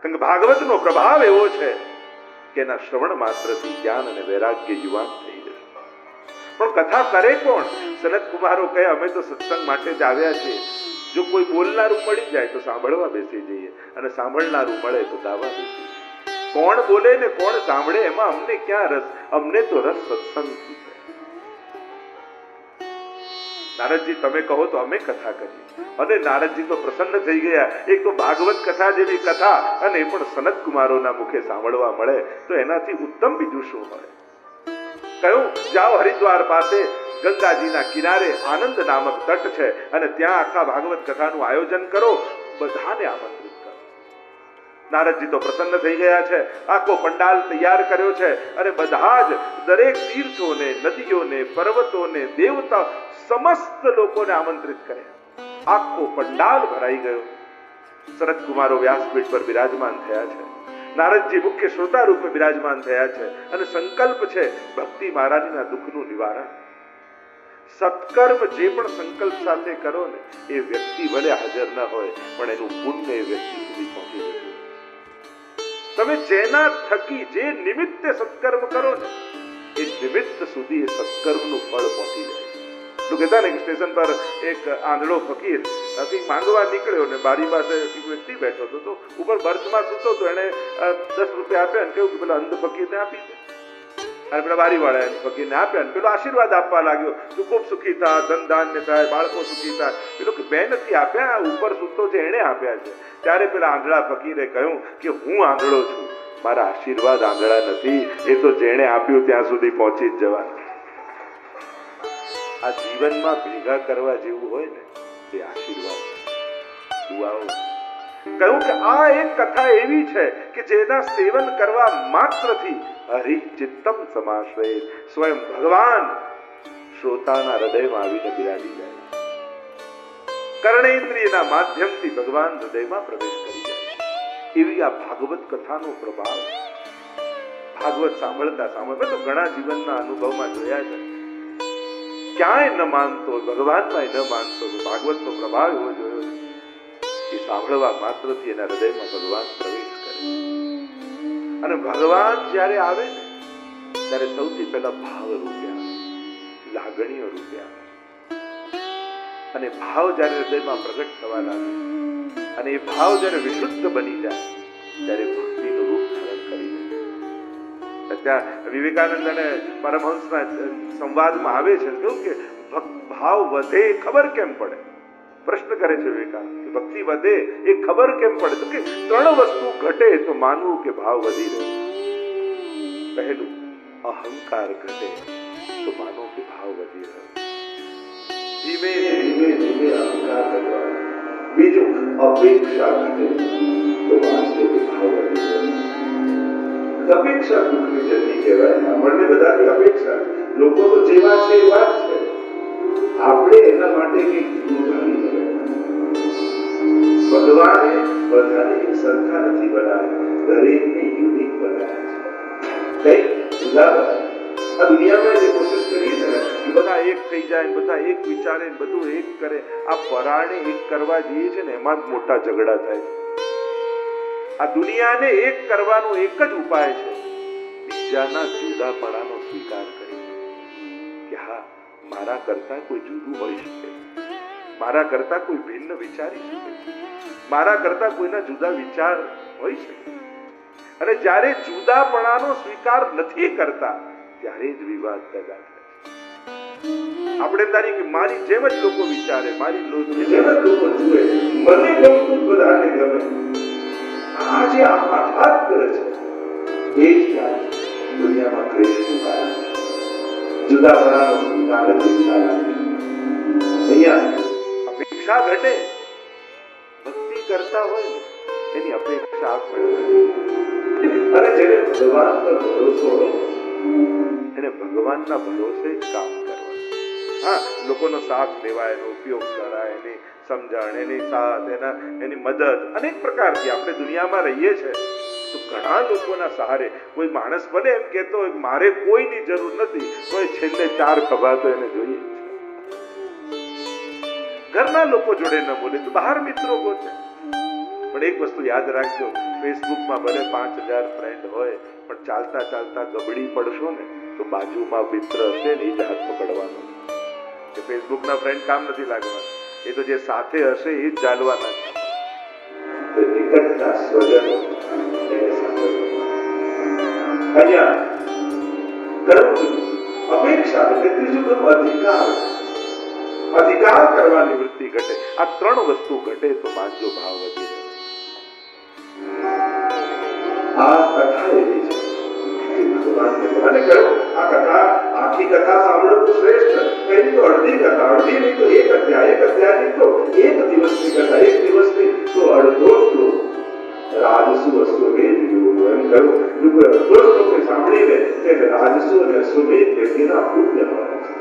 કારણ કે ભાગવતનો પ્રભાવ એવો છે કે એના શ્રવણ માત્રથી જ્ઞાન અને વૈરાગ્ય યુવાન થઈ જશે. પણ કથા કરે કોણ? સનત કુમારો કહે અમે તો સત્સંગ માટે જ આવ્યા છીએ. જો કોઈ બોલનારું મળી જાય તો સાંભળવા બેસી જઈએ, અને સાંભળનારું મળે તો ગાવા બેસી જઈએ. કોણ બોલે ને કોણ સાંભળે એમાં અમને ક્યાં રસ? અમને તો રસ સત્સંગથી છે. નારદજી તમે કહો તો અમે કથા કરીએ. અને નારદજી તો પ્રસન્ન થઈ ગયા. એક તો ભાગવત કથા જેવી કથા, અને એ પણ સનત કુમારોના મુખે સાંભળવા મળે તો એનાથી ઉત્તમ બીજું શું હોય? કહ્યું જાઓ હરિદ્વાર પાસે ગંગાજીના કિનારે આનંદ નામક તટ છે, અને ત્યાં આખા ભાગવત કથાનું આયોજન કરો, બધાને આમંત્રિત કરો. નારદજી તો પ્રસન્ન થઈ ગયા છે. આખો પંડાલ તૈયાર કર્યો છે, અને બધા જ દરેક તીર્થોને, નદીઓને, પર્વતોને, દેવતા સમસ્ત લોકોને આમંત્રિત કર્યા. આખો પંડાલ ભરાઈ ગયો. સનત કુમારો વ્યાસપીઠ પર બિરાજમાન થયા છે. નારદજી મુખ્ય શ્રોતા રૂપે બિરાજમાન થયા છે, અને સંકલ્પ છે ભક્તિ મહારાજના દુઃખનું નિવારણ. સત્કર્મ જે પણ સંકલ્પ સાથે કરો ને, એ વ્યક્તિ ભલે હાજર ન હોય પણ એનું પુણ્ય એ વ્યક્તિ સુધી પહોંચી જશે. તમે જેના થકી જે નિમિત્તે સત્કર્મ કરો ને, એ નિમિત્ત સુધી એ સત્કર્મનું ફળ પહોંચી જાય. તો કહેતા ને સ્ટેશન પર એક આંધળો ફકીર કંઈક માંગવા નીકળ્યો ને બારી પાસે એક વ્યક્તિ બેઠો હતો, તો ઉપર બર્થમાં સૂતો તો એને 10 રૂપિયા આપ્યા અને કહ્યું કે પેલા અંધ ફકીરને આપી દે. અને પેલા બારીવાળા ફકીરને આપ્યા અને પેલો આશીર્વાદ આપવા લાગ્યો, તું ખૂબ સુખી થા, ધન ધાન્ય થાય, બાળકો સુખી થાય. પેલો કે મેં નથી આપ્યા, ઉપર સૂતો છે એણે આપ્યા છે. ત્યારે પેલા આંધળા ફકીરે કહ્યું કે હું આંધળો છું, મારા આશીર્વાદ આંધળા નથી, એ તો જેણે આપ્યું ત્યાં સુધી પહોંચી જ જવાના. આ જીવનમાં ભેગા કરવા જેવું હોય ને તે આશીર્વાદ, દુઆઓ. કહ્યું કે આ એક કથા એવી છે કે જેના સેવન કરવા માત્રથી હરિ ચિત્તમ સમાશ્રય, સ્વયં ભગવાન શ્રોતાના હૃદયમાં આવીને બિરાજી જાય. કર્ણેન્દ્રિયના માધ્યમથી ભગવાન હૃદયમાં પ્રવેશ કરી જાય. એવી આ ભાગવત કથાનો પ્રભાવ. ભાગવત સાંભળતા સાંભળતા તો ઘણા જીવનના અનુભવમાં જોયા છે. ક્યાંય ન માનતો, ભગવાનમાં ન માનતો, ભાગવતનો પ્રભાવ એવો જોયો છે કે સાંભળવા માત્રથી એના હૃદયમાં ભગવાન પ્રવેશ કરે. અને ભગવાન જ્યારે આવે ને ત્યારે સૌથી પહેલા ભાવ રૂપે આવે, લાગણીઓ રૂપે આવે. અને ભાવ જ્યારે હૃદયમાં પ્રગટ થવા લાગે, અને એ ભાવ જ્યારે વિશુદ્ધ બની જાય ત્યારે ભક્તિનું રૂપ ધારણ કરી જાય. ત્યાં વિવેકાનંદ અને પરમહંસના સંવાદમાં આવે છે કેવું કે ભાવ વધે ખબર કેમ પડે? પ્રશ્ન કરે છે વિવેકાનંદ કે ભક્તિ વધે એ ખબર કેમ પડે? તો કે 3 વસ્તુ ઘટે તો માનવું કે ભાવ વધી રહ્યો. પહેલું, અહંકાર ઘટે તો માનો કે ભાવ વધી રહ્યો. ધીમે ધીમે ધીમે અહંકાર ઘટવા. બીજું, અપેક્ષા ઘટે તો માનવું કે ભાવ વધી રહ્યો. અપેક્ષા દુઃખની જન્મી કહેવાય. આપણને બધાની અપેક્ષા, લોકો તો જેવા છે એવા જ છે. આપણે એના માટે કંઈક જુદું જાણી શકીએ. ભગવાને બધાને એક સરખા નથી બનાવ્યા, દરેકને યુનિક બનાવ્યા છે. કંઈક જુદા બનાવ્યા. આ દુનિયામાં જે કોશિશ કરીએ છે ને કે બધા એક થઈ જાય, બધા એક વિચારે, બધું એક કરે, આ પરાણે એક કરવા જઈએ છે ને એમાં જ મોટા ઝઘડા થાય છે. આ દુનિયાને એક કરવાનો એક જ ઉપાય છે, બીજાના જુદાપણાનો સ્વીકાર કરી કે હા, મારા કરતા કોઈ જુદું હોઈ શકે, મારા કરતા કોઈ ભિન્ન વિચારી શકે, મારા કરતા કોઈના જુદા વિચાર હોઈ શકે. અને જ્યારે જુદાપણાનો સ્વીકાર નથી કરતા ત્યારે જ વિવાદ પેદા થાય. આપણે ધારીએ કે મારી જેમ જ લોકો વિચારે, મારી જેમ જ લોકો જુએ, મને ગમતું બધાને ગમે. આ જે આઘાત કરે છે એ જ દુનિયામાં ક્લેશનું કારણ છે. જુદાપણાનો સ્વીકાર જ ઈચ્છા લાગે. અહીંયા અપેક્ષા ઘટે. ભક્તિ કરતા હોય ને એની અપેક્ષા પડે. અને જેને ભગવાન પર ભરોસો હોય એને ભગવાનના ભરોસે જ કામ કરવાનું. હા, લોકોનો સાથ લેવાય, એનો ઉપયોગ કરાય, એની સમજણ, એની સાથ, એની મદદ અનેક પ્રકારથી. આપણે દુનિયામાં રહીએ છીએ તો ઘણા લોકોના સહારે. કોઈ માણસ ભલે એમ કહેતો હોય મારે કોઈની જરૂર નથી, કોઈ છેલ્લે 4 ખભા તો એને જોઈએ છે. ઘરના લોકો જોડે ન બોલે તો બહાર મિત્રો ગોતે. પણ એક વસ્તુ યાદ રાખજો, ફેસબુકમાં ભલે 5000 ફ્રેન્ડ હોય, પણ ચાલતા ચાલતા ગબડી પડશો ને તો બાજુમાં મિત્ર હશે ને એ જ હાથ પકડવાનો. કે ફેસબુકના ફ્રેન્ડ કામ નથી લાગવાના, એ તો જે સાથે હશે એ જ ચાલવાના છે. નિકટના સ્વજનો એને સાંભળવા. અહીંયા અપેક્ષા એટલે ત્રીજું ક્રમ અધિકાર. અધિકાર કરવાની વૃત્તિ ઘટે. આ ત્રણ વસ્તુ ઘટે તો માનજો ભાવ વધી જાય. આ કથા એવી છે કે ભગવાનને મને કહ્યું આ કથા આખી કથા સાંભળો તો શ્રેષ્ઠ. કઈ તો અડધી કથા, અડધી નહીં તો એક અધ્યાય, એક અધ્યાયની તો એક દિવસની કથા, એક દિવસની તો અડધો શ્લોક. રાજસુ અશ્વમેધ યોગ એમ કહ્યું. જો કોઈ અડધો શ્લોક સાંભળીને તેને રાજસુ અને અશ્વમેધ વ્યક્તિના પુણ્ય મળે છે.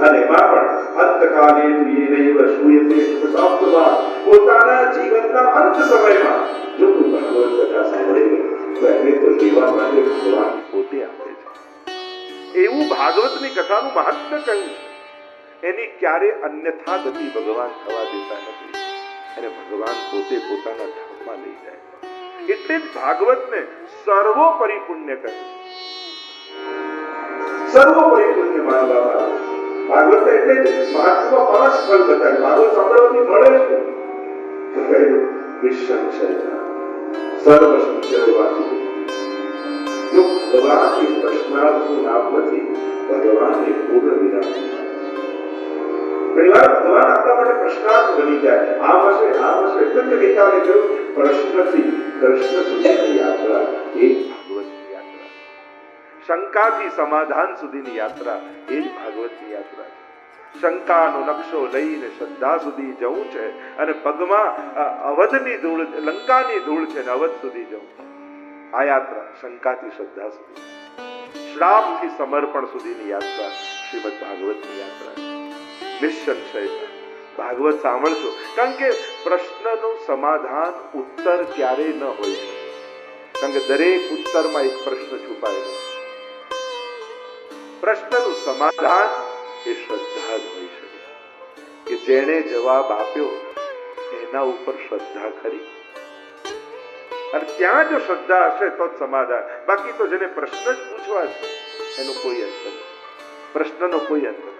અને એમાં પણ અંતકાલે તુયેનૈવ શ્રૂયતે સુખસાપ્તવા. પોતાના જીવનના અંત સમયમાં જો કોઈ ભગવત કથા સાંભળે તો એને તો લેવા માટે ભગવાન પોતે આપે છે. એવું ભાગવતની કથાનું મહત્વ કહ્યું છે. એની ક્યારે અન્યથા ગતિ ભગવાન થવા દેતા નથી. અને ભગવાન પોતે પોતાના ધામમાં લઈ જાય. એટલે જ ભાગવતને સર્વોપરી પુણ્ય કહે છે. સર્વોપરી પુણ્ય માનવામાં આવે. ભાગવત એટલે જ મહાત્મા 5 ફળ બતાવે. ભાગવત સાંભળવાથી મળે છે તો કહ્યું નિસંશયતા સર્વ સંશય વાંચી. જો ભગવાન એ પ્રશ્નાર્થનું નામ નથી, ભગવાન એ પૂર્ણ વિરામ. ઘણીવાર ભગવાન આપણા માટે પ્રશ્નાર્થ બની જાય. આમ હશે, આમ હશે. એટલે કે ગીતાને કહ્યું પ્રશ્નથી કૃષ્ણ સુધીની યાત્રા એ ભાગવતની યાત્રા. શંકાથી સમાધાન સુધીની યાત્રા એ જ ભાગવતની યાત્રા છે. શંકાનો નકશો લઈને શ્રદ્ધા સુધી જવું છે અને પગમાં અવધની ધૂળ, લંકાની ધૂળ છે ને અવધ સુધી જવું. આ યાત્રા શંકાથી શ્રદ્ધા સુધી, શ્રાપથી સમર્પણ સુધીની યાત્રા શ્રીમદ ભાગવતની યાત્રા. નિસંશયતા ભાગવત સાંભળશો, કારણ કે પ્રશ્નનું સમાધાન ઉત્તર ક્યારે ન હોય. કારણ કે દરેક ઉત્તરમાં એક પ્રશ્ન છુપાયેલો. પ્રશ્નનું સમાધાન એ શ્રદ્ધા જ હોઈ શકે. કે જેણે જવાબ આપ્યો એના ઉપર શ્રદ્ધા ખરી, અને ત્યાં જો શ્રદ્ધા હશે તો જ સમાધાન. બાકી તો જેને પ્રશ્ન જ પૂછવા છે એનો કોઈ અંત નથી. પ્રશ્નનો કોઈ અંત નથી.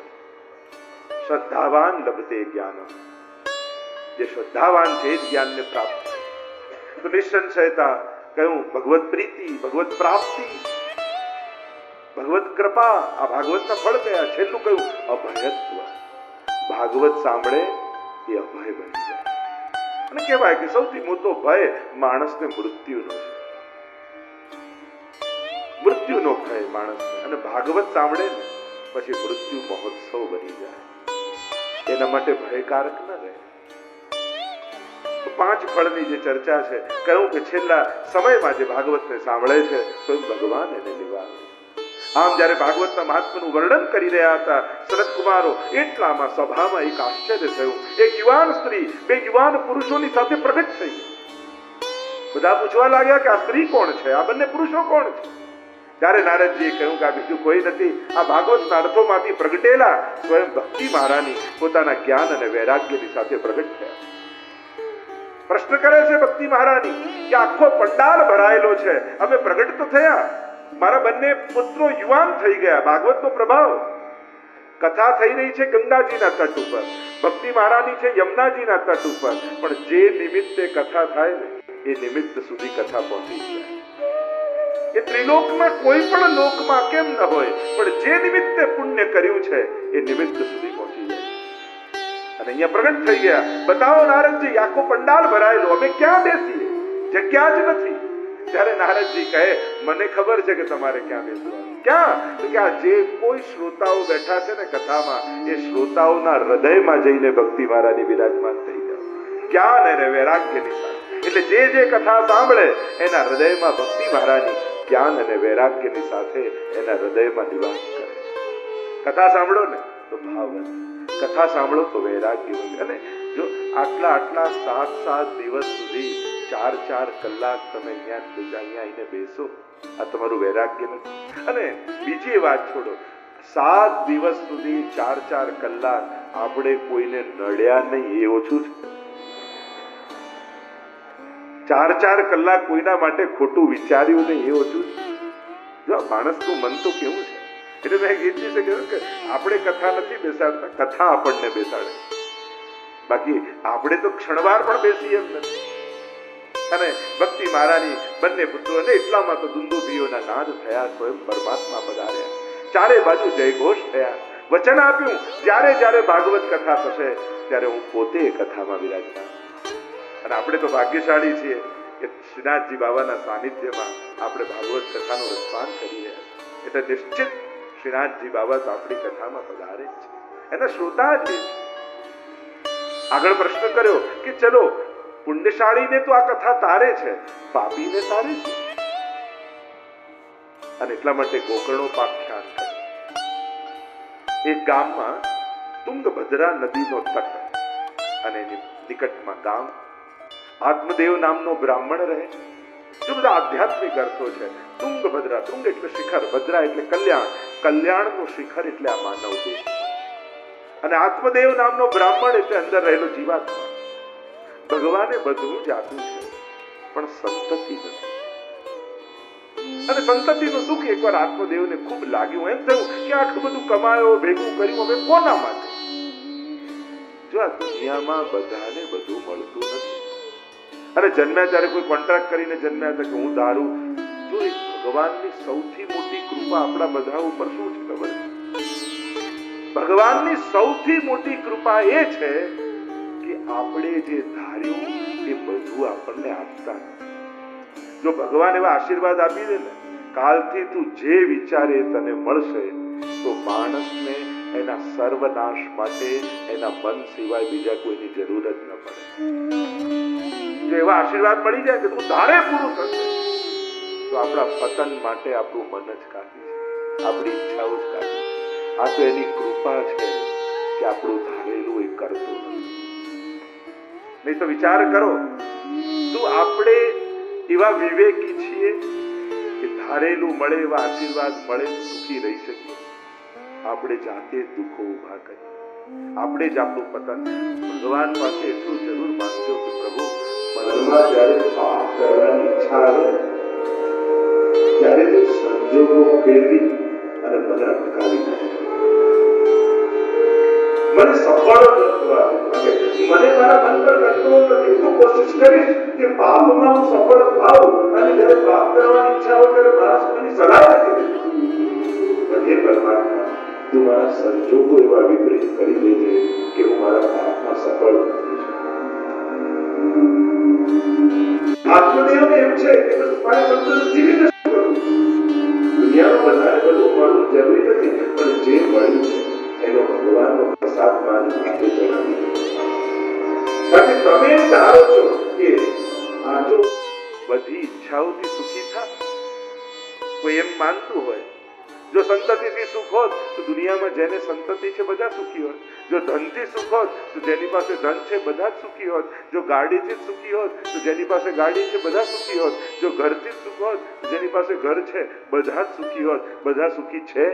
શ્રદ્ધાવાન લભતે જ્ઞાન. જે શ્રદ્ધાવાન છે એ જ જ્ઞાનને પ્રાપ્ત થાય. તો નિસંશયતા કહ્યું ભગવત પ્રીતિ, ભગવત પ્રાપ્તિ, ભગવત કૃપા. આ ભાગવતના ફળ કયા? છેલ્લું કહ્યું અભયત્વ. ભાગવત સાંભળે એ અભય બની જાય. અને કહેવાય કે સૌથી મોટો ભય માણસને મૃત્યુનો છે. મૃત્યુનો ભય માણસને. અને ભાગવત સાંભળે ને પછી મૃત્યુ મહોત્સવ બની જાય. એના માટે ભયકારક ન રહે. 5 ફળની જે ચર્ચા છે, કહ્યું કે છેલ્લા સમયમાં જે ભાગવતને સાંભળે છે સ્વયં ભગવાન એને લેવા. આમ જ્યારે ભાગવતના મહાત્મ્યનું વર્ણન કરી રહ્યા હતા સનત કુમારો, એટલામાં સભામાં એક આશ્ચર્ય થયું. એક યુવાન સ્ત્રી 2 યુવાન પુરુષોની સાથે પ્રગટ થઈ. બધા પૂછવા લાગ્યા કે આ સ્ત્રી કોણ છે, આ બંને પુરુષો કોણ છે? ત્યારે નારદજીએ કહ્યું કે આ બીજું કોઈ નથી, આ ભાગવતના અર્થોમાંથી પ્રગટેલા સ્વયં ભક્તિ મહારાણી પોતાના જ્ઞાન અને વૈરાગ્યની સાથે પ્રગટ થયા. પ્રશ્ન કરે છે ભક્તિ મહારાણી કે આખો પંડાલ ભરાયેલો છે, અમે પ્રગટ તો થયા, મારા બંને પુત્રો યુવાન થઈ ગયા. ભાગવતનો પ્રભાવ. કથા થઈ રહી છે ગંગાજીના તટ ઉપર, ભક્તિ મહારાણી છે યમુનાજીના તટ ઉપર. પણ જે નિમિત્તે કથા થાય ને એ નિમિત્ત સુધી કથા પહોંચી જાય. એ ત્રિલોકમાં કોઈ પણ લોકમાં કેમ ન હોય, પણ જે નિમિત્તે પુણ્ય કર્યું છે એ નિમિત્ત સુધી પહોંચી જાય. અને અહીંયા પ્રગટ થઈ ગયા. બતાવો નારદજી, આખો પંડાલ ભરાયેલો, અમે ક્યાં બેસીએ? જગ્યા જ નથી. ત્યારે નારદજી કહે મને ખબર છે કે તમારે ક્યાં બેસવાનું. ક્યાં? તો કે આ જે કોઈ શ્રોતાઓ બેઠા છે ને કથામાં, એ શ્રોતાઓના હૃદયમાં જઈને ભક્તિ મહારાની બિરાજમાન થઈ જાવ. જ્ઞાન અને વૈરાગ્યની સાથે. એટલે જે કથા સાંભળે એના હૃદયમાં ભક્તિ મહારાની જ્ઞાન અને વૈરાગ્યની સાથે એના હૃદયમાં નિવાસ કરે. કથા સાંભળો ને તો ભાવ વધે, કથા સાંભળો તો વૈરાગ્ય વધે. અને જો આટલા 7 દિવસ સુધી 4 કલાક તમે અહીંયા આવીને બેસો, આ તમારું વૈરાગ્ય નથી. અને બીજી વાત છોડો, 7 દિવસ સુધી 4 કલાક આપણે કોઈને નડ્યા નહીં એ ઓછું છે. 4 કલાક કોઈના માટે ખોટું વિચાર્યું નહીં એ ઓછું છે. જો માણસનું મન તો કેવું છે. એટલે મેં ગીત વિશે કહ્યું કે આપણે કથા નથી બેસાડતા, કથા આપણને બેસાડે. બાકી આપણે તો ક્ષણવાર પણ બેસી એમ નથી. અને ભક્તિ મહારાની બંને પુત્રોને એટલામાં તો દુંદુભીઓના નાદ થયા, સ્વયં પરમાત્મા પધાર્યા, ચારે બાજુ જયઘોષ થયા. વચન આપ્યું જ્યારે જ્યારે ભાગવત કથા થશે ત્યારે હું પોતે એ કથામાં વિરાજમાન. અને આપણે તો ભાગ્યશાળી છીએ કે શ્રીનાથજી બાબાના સાનિધ્યમાં આપણે ભાગવત કથાનું રસપાન કરી રહ્યા છીએ. એટલે નિશ્ચિત શ્રીનાથજી બાબા તો આપણી કથામાં પધારે છે, એના શ્રોતા જ છે. આગળ પ્રશ્ન કર્યો કે ચલો પુણ્યશાળીને તો આ કથા તારે છે, પાપીને તારે છે. અને એટલા માટે ગોકર્ણોપાખ્યાન કર્યું. એક ગામમાં તુંગભદ્રા નદીનો તટ અને એની નિકટમાં ગામ. આત્મદેવ નામનો બ્રાહ્મણ રહે. જો બધા આધ્યાત્મિક અર્થો છે. તુંગભદ્રા, તુંગ એટલે શિખર, ભદ્રા એટલે કલ્યાણ, કલ્યાણનું શિખર એટલે આ માનવ દેહ. અને આત્મદેવ નામનો બ્રાહ્મણ એટલે અંદર રહેલો જીવાત્મા. ભગવાને બધું જ આપ્યું છે પણ સંતતિ નથી. અને સંતતિનું દુઃખ એકવાર આત્મદેવને ખૂબ લાગ્યું. એમ થયું કે આટલું બધું કમાયો, ભેગું કર્યું, હવે કોના માટે? જો આ દુનિયામાં બધાને બધું મળતું નથી. અને જન્મ્યા ત્યારે કોઈ કોન્ટ્રાક્ટ કરીને જન્મ્યા હતા કે હું ધારું. જો એક ભગવાનની સૌથી મોટી કૃપા આપણા બધા ઉપર શું છે ખબર? ભગવાનની સૌથી મોટી કૃપા એ છે કે આપણે જે ધાર્યું એ બધું આપણને આપતા. જો ભગવાન એવા આશીર્વાદ આપી દે ને, કાલથી તું જે વિચારે તને મળશે, તો માણસને એના સર્વનાશ માટે એના મન સિવાય બીજા કોઈની જરૂર જ ન પડે. જો એવા આશીર્વાદ મળી જાય કે તું ધારે પૂરું થશે, તો આપણા પતન માટે આપણું મન જ કાફી છે, આપણી ઈચ્છાઓ જ કાફી છે. આ તો એની કૃપા છે કે આપણું ધારેલું એ કરતું નથી. નહીં તો વિચાર કરો, શું આપણે એવા વિવેકી છીએ કે ધારેલું મળે, એવા આશીર્વાદ મળે તો સુખી રહી શકીએ? આપણે જાતે દુઃખો ઉભા કરીએ, આપણે જ આપણું પતન. ભગવાન પાસે એટલું જરૂર માંગજો કે પ્રભુ, મનમાં જ્યારે પાપ કરવાની ઈચ્છા આવે ત્યારે તો સંજોગો ફેરવી અને મને અટકાવી નાખે. મને સફળ થવા દે. મને મારા મન પર કંટ્રોલ નથી. તો કોશિશ કરીશ કે પાપમાં હું સફળ થાઉં. અને જ્યારે પાપ કરવાની ઈચ્છા હોય ત્યારે મારા સુખની સલાહ નથી. પણ હે પરમાત્મા, તું મારા સંજોગો એવા વિપરીત કરી દેજે કે હું મારા પાપમાં સફળ નથી. આત્મદેવને એમ છે કે બસ મારે બધું જીવીને શું કરું? દુનિયામાં બધાને બધું મળવું જરૂરી નથી, પણ જે મળ્યું છે એનો ભગવાનનો પ્રસાદ માની માટે જણાવી. કારણ કે તમે ધારો છો કે આ જો બધી ઈચ્છાઓથી સુખી થા. કોઈ એમ માનતું હોય જો સંતતિથી સુખ હોત તો દુનિયામાં જેને સંતતિ છે બધા સુખી હોત. જો ધનથી સુખ હોત તો જેની પાસે ધન છે બધા જ સુખી હોત. જો ગાડીથી સુખી હોત તો જેની પાસે ગાડી છે બધા સુખી હોત. જો ઘરથી સુખ હોત તો જેની પાસે ઘર છે બધા જ સુખી હોત. બધા સુખી છે.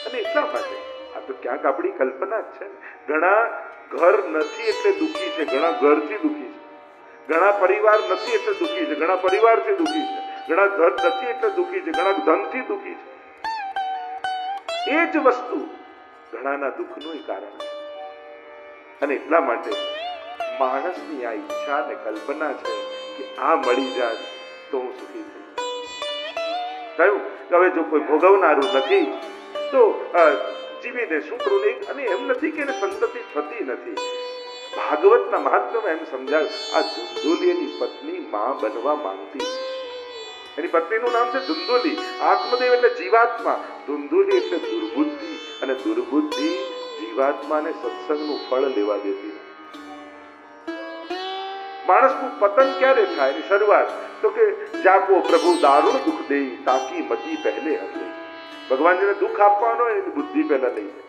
અને એટલા માટે આ તો ક્યાંક આપણી કલ્પના જ છે. ઘણા ઘર નથી એટલે દુઃખી છે, ઘણા ઘરથી દુઃખી છે. ઘણા પરિવાર નથી એટલે દુઃખી છે, ઘણા પરિવારથી દુઃખી છે. ઘણા ધન નથી એટલે દુઃખી છે, ઘણા ધનથી દુઃખી છે. એ જ વસ્તુ ઘણાના દુઃખનું કારણ છે. અને એટલા માટે માણસની આ ઈચ્છા અને કલ્પના છે કે આ મળી જાય તો હું સુખી થઈ. કહ્યું કે હવે જો કોઈ ભોગવનારું નથી તો જીવીને શું કરું? અને એમ નથી કે એને સંતતિ થતી નથી. ભાગવતના મહાત્મ્યમાં એમ સમજાયું, આ ધુંધુલીની પત્ની માં બનવા માંગતી. એની પત્નીનું નામ છે ધુંધુલી. આત્મદેવ એટલે જીવાત્મા, ધુંધુલી એટલે દુર્બુદ્ધિ. અને દુર્બુદ્ધિ જીવાત્માને સત્સંગનું ફળ લેવા દેતી. માણસનું પતન ક્યારે થાય? એની શરૂઆત તો કે જાકો પ્રભુ દારૂણ દુઃખ દે તાકી મતી પહેલે હલે. ભગવાન જેને દુઃખ આપવાનો એની બુદ્ધિ પહેલા લઈ જાય.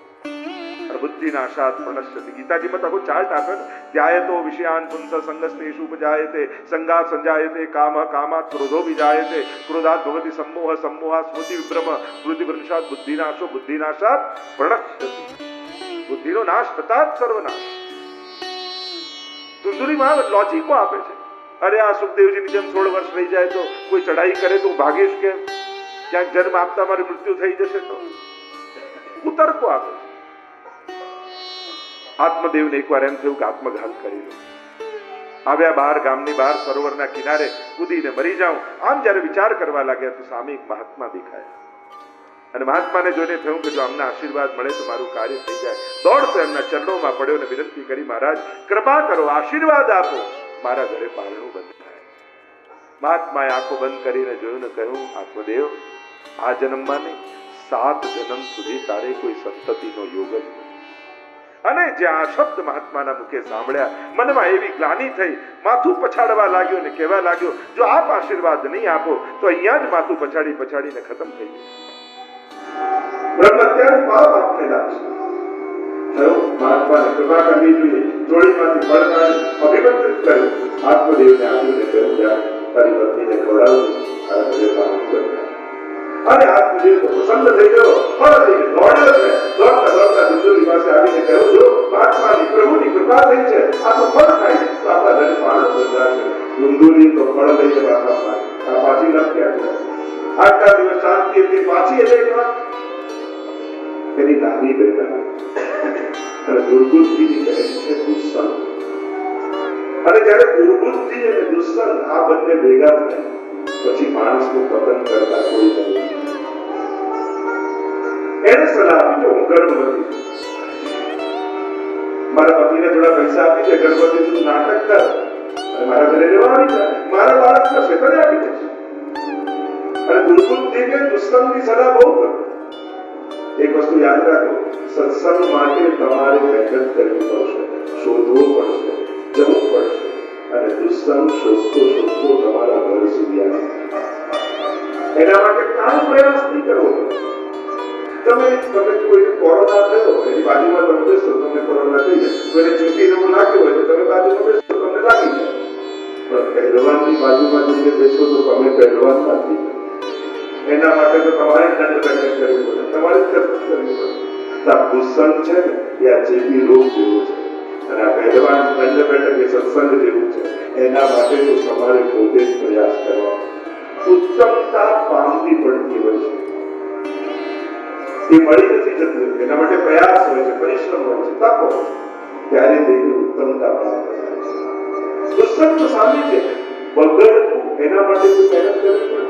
અને બુદ્ધિ નાશાત પ્રણશ્યતિ. ગીતાજીમાં તો આખો ચાર્ટ આપે ને. ધ્યાયતો વિષયાન પુંસ સંગસ્તેષુ ઉપજાયતે સંગાત સંજાયતે કામ કામાત ક્રોધો વિજાયતે ક્રોધાત ભવતિ सम्मोह सम्मोहात् સ્મૃતિ વિભ્રમ સ્મૃતિ ભ્રંશાત બુદ્ધિનાશો બુદ્ધિનાશાત પ્રણશ્યતિ. બુદ્ધિનો નાશ થતા જ સર્વનાશ. ધુંધુરીમાં લોજિકો આપે છે. અરે આ સુખદેવજીની જેમ 16 વર્ષ રહી જાય તો કોઈ ચડાઈ કરે તો હું ભાગીશ કેમ? ક્યાંક જન્મ આપતા મારી મૃત્યુ થઈ જશે તો? ઉતરકો આપે છે. આત્મદેવને એકવાર એમ થયું કે આત્મઘાત કરી લો. આવ્યા બહાર, ગામની બહાર સરોવરના કિનારે કૂદીને મરી જાઉં. આમ જ્યારે વિચાર કરવા લાગ્યા તો સામે એક મહાત્મા દેખાયા અને મહાત્માને જોઈને થયું કે જો આમના આશીર્વાદ મળે તો મારું કાર્ય થઈ જાય. દોડતો એમના ચરણોમાં પડ્યો અને વિનંતી કરી, મહારાજ કૃપા કરો, આશીર્વાદ આપો, મારા ઘરે પારણું બંધ થાય. મહાત્માએ આંખો બંધ કરીને જોયું ને કહ્યું, આત્મદેવ, આ જન્મમાં નહીં, 7 જન્મ સુધી તારે કોઈ સંતતિનો યોગ જ નથી. અને જ્યાં શબ્દ મહાત્માના મુખે સાંભળ્યા, મનમાં એવી ગ્લાનિ થઈ, માથું પછાડવા લાગ્યો ને કહેવા લાગ્યો, જો આપ આશીર્વાદ નહીં આપો તો અહીંયા જ માથું પછાડીને ખતમ થઈ જશે. બ્રહ્મત્યાનું પાપ આપને લાગશે. થયું મહાત્માને કૃપા કરવી જોઈએ. જોડીમાંથી ફળ કાઢી અભિમંત્રિત કર્યું. આત્મદેવને આપ્યું કહ્યું, જા તારી પત્નીને ખવડાવું, તારા ઘરે પારણું બંધ. અને આત્મદેવ તો પ્રસન્ન થઈ ગયો. ફળ લઈને દોડ્યો છે. દોડતા ધુંધુરી પાસે આવીને કહ્યું, જો મહાત્માની પ્રભુની કૃપા થઈ છે, આ તો ફળ થાય છે તો આપણા ઘરે પારણું બંધાશે. ધુંધુરી તો ફળ લઈને પાછી નથી આવી. આટલા દિવસ શાંતિ હતી, પાછી એટલે એક વાત એની નાની બહેન અને દુર્બુદ્ધિની બહેન છે દુસ્સંગ. અને જ્યારે દુર્બુદ્ધિ અને દુસ્સંગ આ બંને ભેગા થાય પછી માણસનું પતન કરતા કોઈ નથી. એને સલાહ આપી કે હું ગર્ભવતી છું, મારા પતિને થોડા પૈસા આપી દે, ગર્ભવતી તું નાટક કર અને મારા ઘરે રહેવા આવી જાય, મારા બાળક થશે તને આપી દેશે. અને દુર્બુદ્ધિ કે દુસ્સંગની સલાહ બહુ કરો. એક વસ્તુ યાદ રાખો, સત્સંગ માટે તમારે મહેનત કરવી પડશે, શોધવું પડશે, જવું પડશે અને દુસ્સંગ શોધતો તમારા ઘર સુધી આવે. એના માટે કાંઈ પ્રયાસ નહીં કરવો. તમે કોઈ કોરોના થયો એની બાજુમાં તમે બેસો, તમને કોરોના થઈ જાય, કોઈને ચૂંટી નવું લાગ્યું હોય તો તમે બાજુમાં બેસો, તમને લાગી જાય. પણ પહેલવાનની બાજુમાં જઈને બેસો તો તમે પહેલવાન નથી. એના માટે તો તમારે દંડ બેઠક કરવી પડે, તમારે કસરત કરવી પડે. આ દુસ્સંગ છે ને એ આ ચેપી રોગ જેવો છે અને આ પહેલવાન દંડ બેઠક એ સત્સંગ જેવું છે. એના માટે તો તમારે પોતે જ પ્રયાસ કરવા. ઉત્તમતા પામવી પડતી હોય છે, એ મળી નથી જતું. એના માટે પ્રયાસ હોય છે, પરિશ્રમ હોય છે, તપ હોય છે, ત્યારે તેની ઉત્તમતા પ્રાપ્ત થાય છે. દુસ્સંગ તો સામે છે, બગડવું એના માટે કોઈ મહેનત કરવી પડે.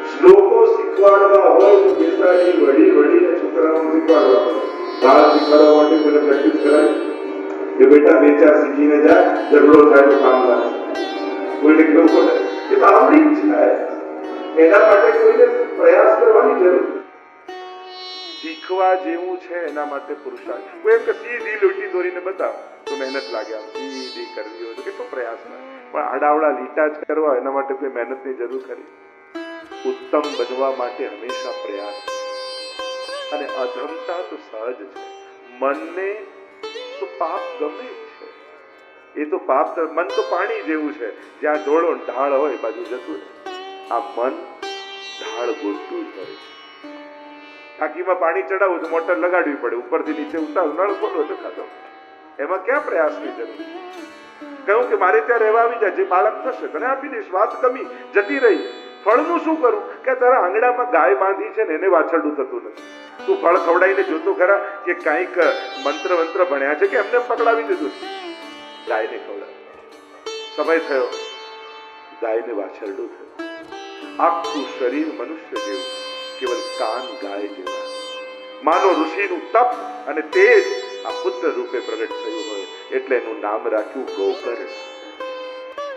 શ્લોકો શીખવાડવા હોય તો બેસાડી વડીને છોકરાઓને શીખવાડવા પડે. દાળ શીખવાડવા માટે કોઈને પ્રેક્ટિસ કરાય કે બેટા 2-4 શીખીને જા, ઝઘડો થાય તો કામ લાગે. કોઈને કેવું પડે એ તો આવડી જ જાય. એના માટે કોઈને પ્રયાસ કરવાની જરૂર. શીખવા જેવું છે એના માટે પુરુષાર્થ. કોઈ એમ કે સીધી લીટી દોરીને બતાવ તો મહેનત લાગે, આમ સીધી કરવી હોય તો કેટલો પ્રયાસ લાગે. પણ આડાવડા લીટા જ કરવા એના માટે કોઈ મહેનતની જરૂર ખરી? ઉત્તમ બનવા માટે હંમેશા પ્રયાસ. અને અધમતા તો સહજ છે. મનને તો પાપ ગમે છે. એ તો પાપ, મન તો પાણી જેવું છે, જ્યાં ઢોળો ઢાળ હોય બાજુ જતું રહે. આ મન ઢાળ ગોતતું જ હોય. ટાંકીમાં પાણી ચડાવવું તો મોટર લગાડવી પડે, ઉપરથી નીચે ઉતારું, નળ ખોલો તો ખાતો. એમાં ક્યાં પ્રયાસની જરૂર? કહ્યું કે મારે ત્યાં રહેવા આવી જાય, જે બાળક થશે તને આપી દઈશ. વાત ગમી, જતી રહી. ફળનું શું કરું? કે તારા આંગણામાં ગાય બાંધી છે ને એને વાછરડું થતું નથી. તું ફળ ખવડાવીને જોતો ખરા કે કંઈક મંત્ર ભણ્યા છે કે એમને પકડાવી દીધું? ગાયને ખવડાવ. સમય થયો, ગાયને વાછરડું થયું. આખું શરીર મનુષ્ય જેવું, કેવલ કાન ગાય જેવા. માનો ઋષિનું તપ અને તેજ આ પુત્ર રૂપે પ્રગટ થયું હોય એટલે એનું નામ રાખ્યું ગોકર્ણ.